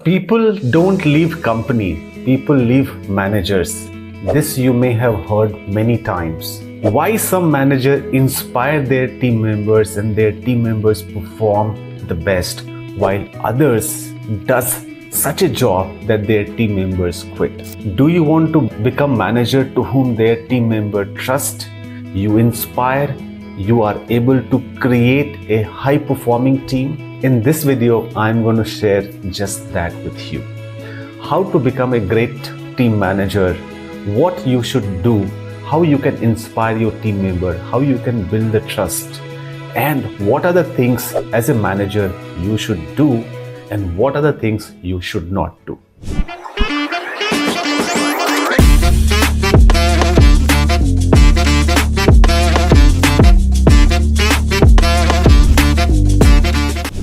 People don't leave companies, people leave managers. This you may have heard many times. Why some managers inspire their team members and their team members perform the best, while others does such a job that their team members quit. Do you want to become manager to whom their team member trust? You inspire, you are able to create a high performing team. In this video, I'm going to share just that with you. How to become a great team manager, what you should do, how you can inspire your team member, how you can build the trust, and what are the things as a manager you should do and what are the things you should not do.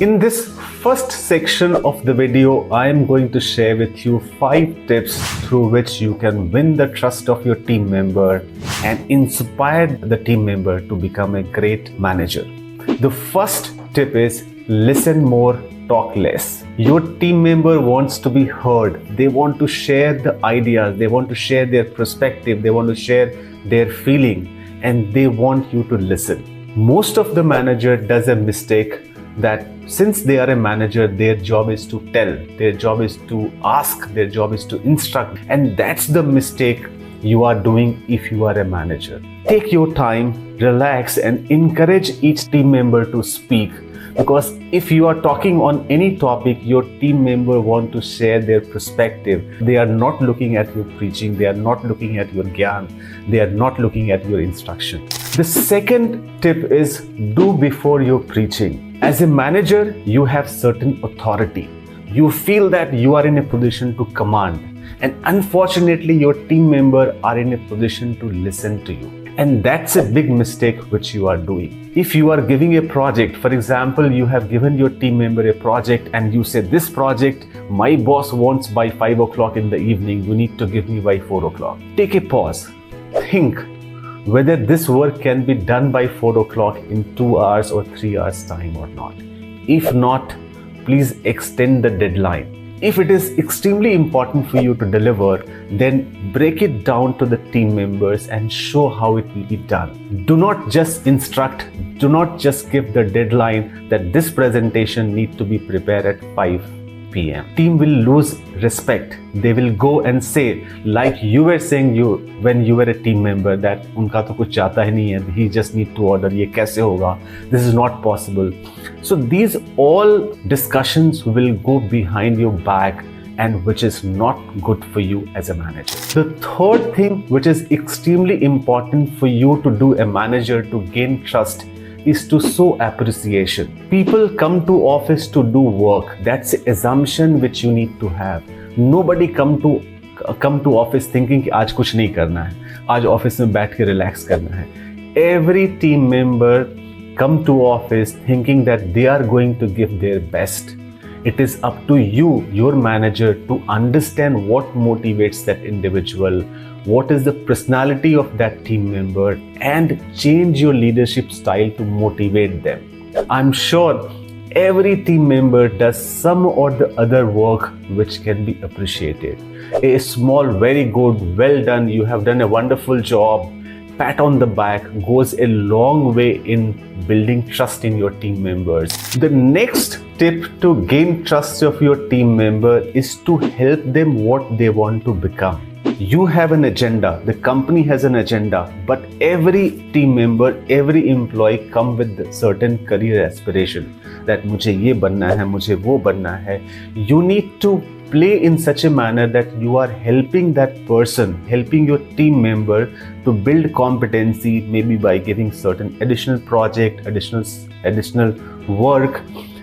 In this first section of the video, I am going to share with you 5 tips through which you can win the trust of your team member and inspire the team member to become a great manager. The first tip is listen more, talk less. Your team member wants to be heard. They want to share the ideas. They want to share their perspective. They want to share their feeling, and they want you to listen. Most of the manager does a mistake that since they are a manager, their job is to tell, their job is to ask, their job is to instruct, and that's the mistake you are doing if you are a manager. Take your time, relax, and encourage each team member to speak, because if you are talking on any topic, your team member want to share their perspective. They are not looking at your preaching, they are not looking at your gyan, they are not looking at your instruction. The second tip is do before your preaching. As a manager, you have certain authority. You feel that you are in a position to command, and unfortunately your team members are in a position to listen to you. And that's a big mistake which you are doing. If you are giving a project, for example, you have given your team member a project and you say, this project my boss wants by 5 o'clock in the evening, you need to give me by 4 o'clock. Take a pause. Think whether this work can be done by 4 o'clock in 2 hours or 3 hours time or not. If not, please extend the deadline. If it is extremely important for you to deliver, then break it down to the team members and show how it will be done. Do not just instruct, do not just give the deadline that this presentation needs to be prepared at 5 p.m. Team will lose respect. They will go and say, like you were saying when you were a team member, that unka to kuch jata hi nahi hai, he just need to order, ye kaise hoga, this is not possible. So these all discussions will go behind your back, and which is not good for you as a manager. The third thing which is extremely important for you to do a manager to gain trust is to show appreciation. People come to office to do work. That's an assumption which you need to have. Nobody come to office thinking कि आज कुछ नहीं करना है, आज office में बैठ के रिलैक्स करना है. Every team member come to office thinking that they are going to give their best. It is up to you, your manager, to understand what motivates that individual, what is the personality of that team member, and change your leadership style to motivate them. I'm sure every team member does some or the other work which can be appreciated. A small, very good, well done, you have done a wonderful job, pat on the back goes a long way in building trust in your team members. The next tip to gain trust of your team member is to help them what they want to become. You have an agenda, the company has an agenda, but every team member, every employee come with certain career aspiration that मुझे ये बनना है, मुझे वो बनना है. You need to play in such a manner that you are helping that person, helping your team member to build competency, maybe by giving certain additional project, additional work,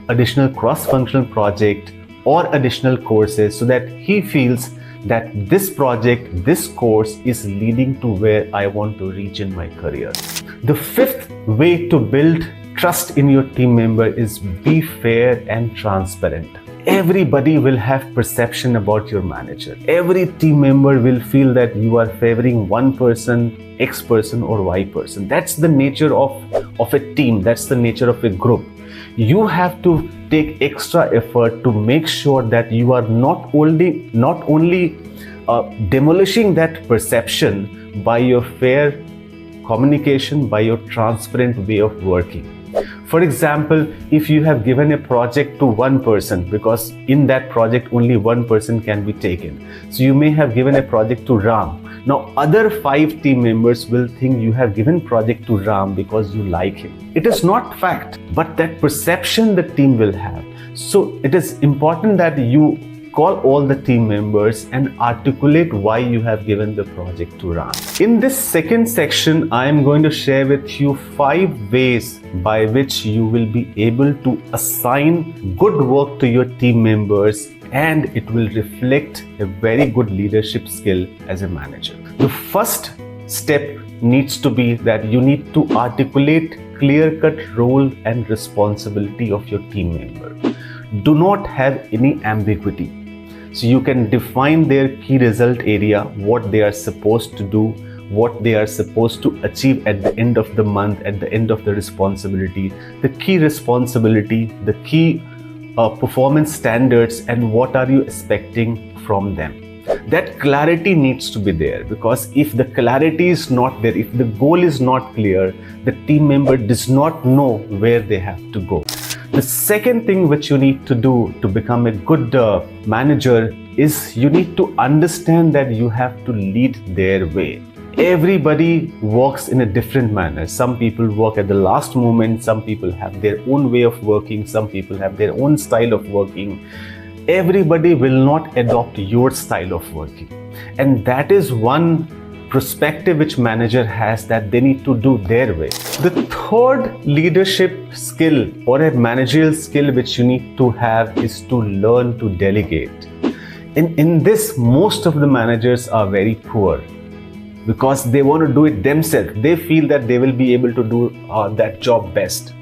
additional cross-functional project, or additional courses, so that he feels that this project, this course is leading to where I want to reach in my career. The fifth way to build trust in your team member is be fair and transparent. Everybody will have perception about your manager. Every team member will feel that you are favoring one person, X person or Y person. That's the nature of a team. That's the nature of a group. you have to take extra effort to make sure that you are not only demolishing that perception by your fair communication, by your transparent way of working. For example, if you have given a project to one person, because in that project only one person can be taken, so you may have given a project to Ram. Now other 5 team members will think you have given project to Ram because you like him. It is not fact, but that perception the team will have. So it is important that you call all the team members and articulate why you have given the project to Ram. In this second section, I am going to share with you 5 ways by which you will be able to assign good work to your team members, and it will reflect a very good leadership skill as a manager. The first step needs to be that you need to articulate clear-cut role and responsibility of your team member. Do not have any ambiguity. So you can define their key result area, what they are supposed to do, what they are supposed to achieve at the end of the month, at the end of the responsibility, the key responsibility, the key performance standards, and what are you expecting from them. That clarity needs to be there, because if the clarity is not there, if the goal is not clear, the team member does not know where they have to go. The second thing which you need to do to become a good manager is you need to understand that you have to lead their way. Everybody works in a different manner. Some people work at the last moment, some people have their own way of working, some people have their own style of working. Everybody will not adopt your style of working. And that is one perspective which manager has, that they need to do their way. The third leadership skill or a managerial skill which you need to have is to learn to delegate. In this, most of the managers are very poor because they want to do it themselves. They feel that they will be able to do that job best.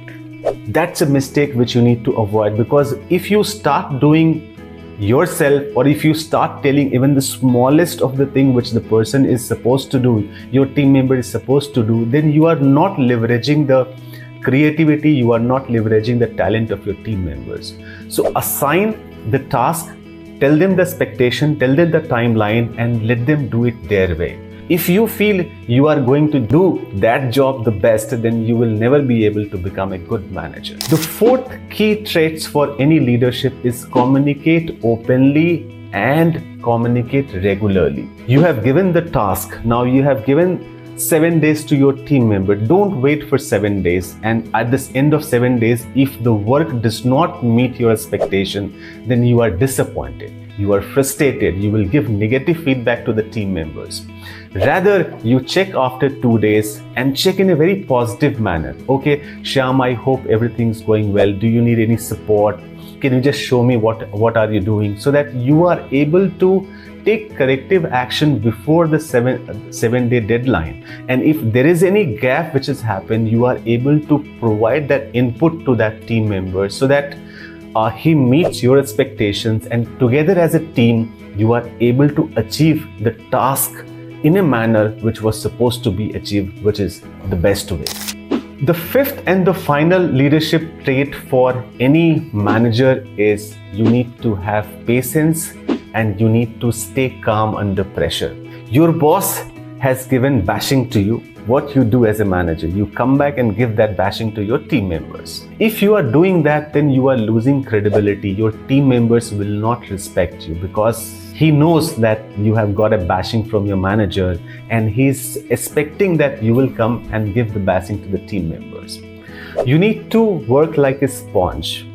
That's a mistake which you need to avoid, because if you start doing yourself, or if you start telling even the smallest of the thing which the person is supposed to do, your team member is supposed to do, then you are not leveraging the creativity, you are not leveraging the talent of your team members. So assign the task, tell them the expectation, tell them the timeline, and let them do it their way. If you feel you are going to do that job the best, then you will never be able to become a good manager. The fourth key traits for any leadership is communicate openly and communicate regularly. You have given the task. Now you have given 7 days to your team member. Don't wait for 7 days. And at the end of 7 days, if the work does not meet your expectation, then you are disappointed. You are frustrated. You will give negative feedback to the team members. Rather, you check after 2 days and check in a very positive manner. Okay, Shyam, I hope everything's going well. Do you need any support? Can you just show me what are you doing? So that you are able to take corrective action before the seven-day deadline. And if there is any gap which has happened, you are able to provide that input to that team member so that he meets your expectations, and together as a team, you are able to achieve the task in a manner which was supposed to be achieved, which is the best way. The fifth and the final leadership trait for any manager is you need to have patience and you need to stay calm under pressure. Your boss has given bashing to you. What you do as a manager, you come back and give that bashing to your team members. If you are doing that, then you are losing credibility. Your team members will not respect you because he knows that you have got a bashing from your manager and he's expecting that you will come and give the bashing to the team members. You need to work like a sponge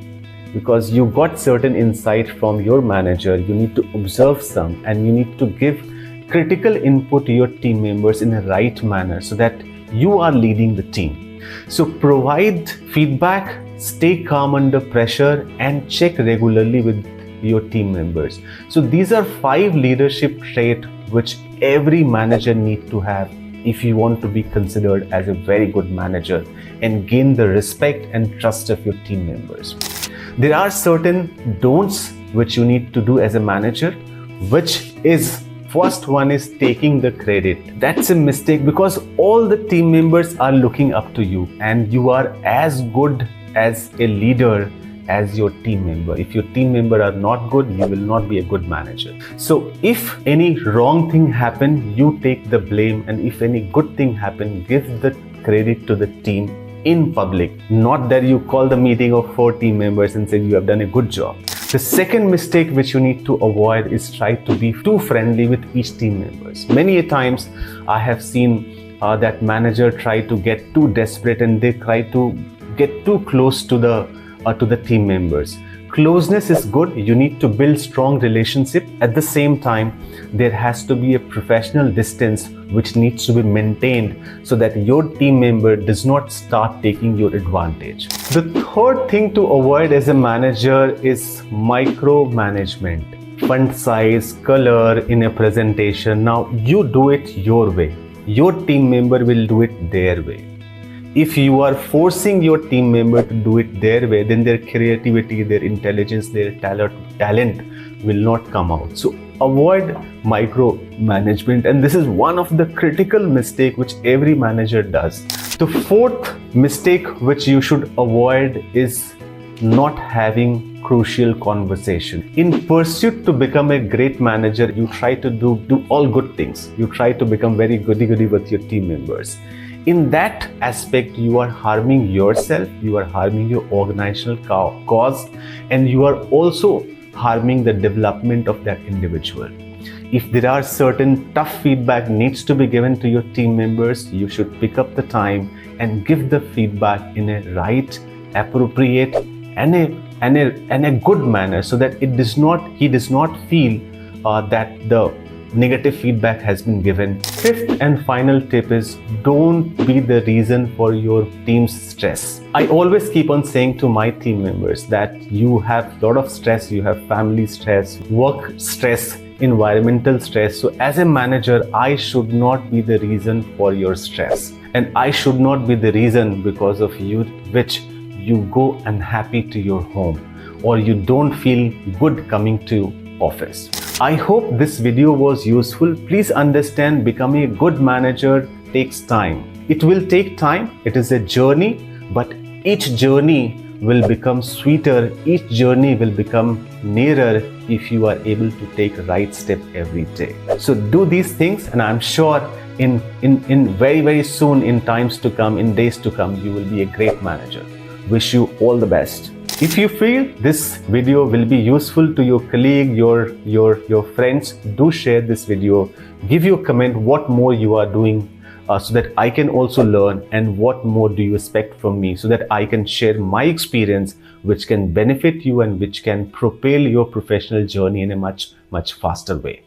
because you got certain insight from your manager. You need to observe some and you need to give critical input to your team members in a right manner so that you are leading the team. So provide feedback, stay calm under pressure, and check regularly with your team members. So these are 5 leadership traits which every manager needs to have if you want to be considered as a very good manager and gain the respect and trust of your team members. There are certain don'ts which you need to do as a manager, which is first one is taking the credit. That's a mistake because all the team members are looking up to you and you are as good as a leader as your team member. If your team member are not good, you will not be a good manager. So if any wrong thing happen, you take the blame, and if any good thing happen, give the credit to the team in public. Not that you call the meeting of 4 team members and say you have done a good job. The second mistake which you need to avoid is try to be too friendly with each team members. Many a times I have seen that manager try to get too desperate and they try to get too close to the team members. Closeness is good. You need to build strong relationship. At the same time, there has to be a professional distance which needs to be maintained so that your team member does not start taking your advantage. The third thing to avoid as a manager is micromanagement. Font size, color in a presentation. Now you do it your way. Your team member will do it their way. If you are forcing your team member to do it their way, then their creativity, their intelligence, their talent will not come out. So avoid micromanagement, and this is one of the critical mistake which every manager does. The fourth mistake which you should avoid is not having crucial conversation. In pursuit to become a great manager, you try to do all good things. You try to become very goody-goody with your team members. In that aspect, you are harming yourself, you are harming your organizational cause, and you are also harming the development of that individual. If there are certain tough feedback needs to be given to your team members, you should pick up the time and give the feedback in a right, appropriate, and a good manner, so that he does not feel that the negative feedback has been given. Fifth and final tip is don't be the reason for your team's stress. I always keep on saying to my team members that you have a lot of stress, you have family stress, work stress, environmental stress. So as a manager, I should not be the reason for your stress, and I should not be the reason because of which you go unhappy to your home or you don't feel good coming to office. I hope this video was useful. Please understand, becoming a good manager takes time. It will take time. It is a journey, but each journey will become sweeter. Each journey will become nearer if you are able to take the right step every day. So do these things, and I'm sure in very, very soon, in times to come, in days to come, you will be a great manager. Wish you all the best. If you feel this video will be useful to your colleague, your friends, do share this video. Give your comment what more you are doing so that I can also learn, and what more do you expect from me so that I can share my experience which can benefit you and which can propel your professional journey in a much faster way.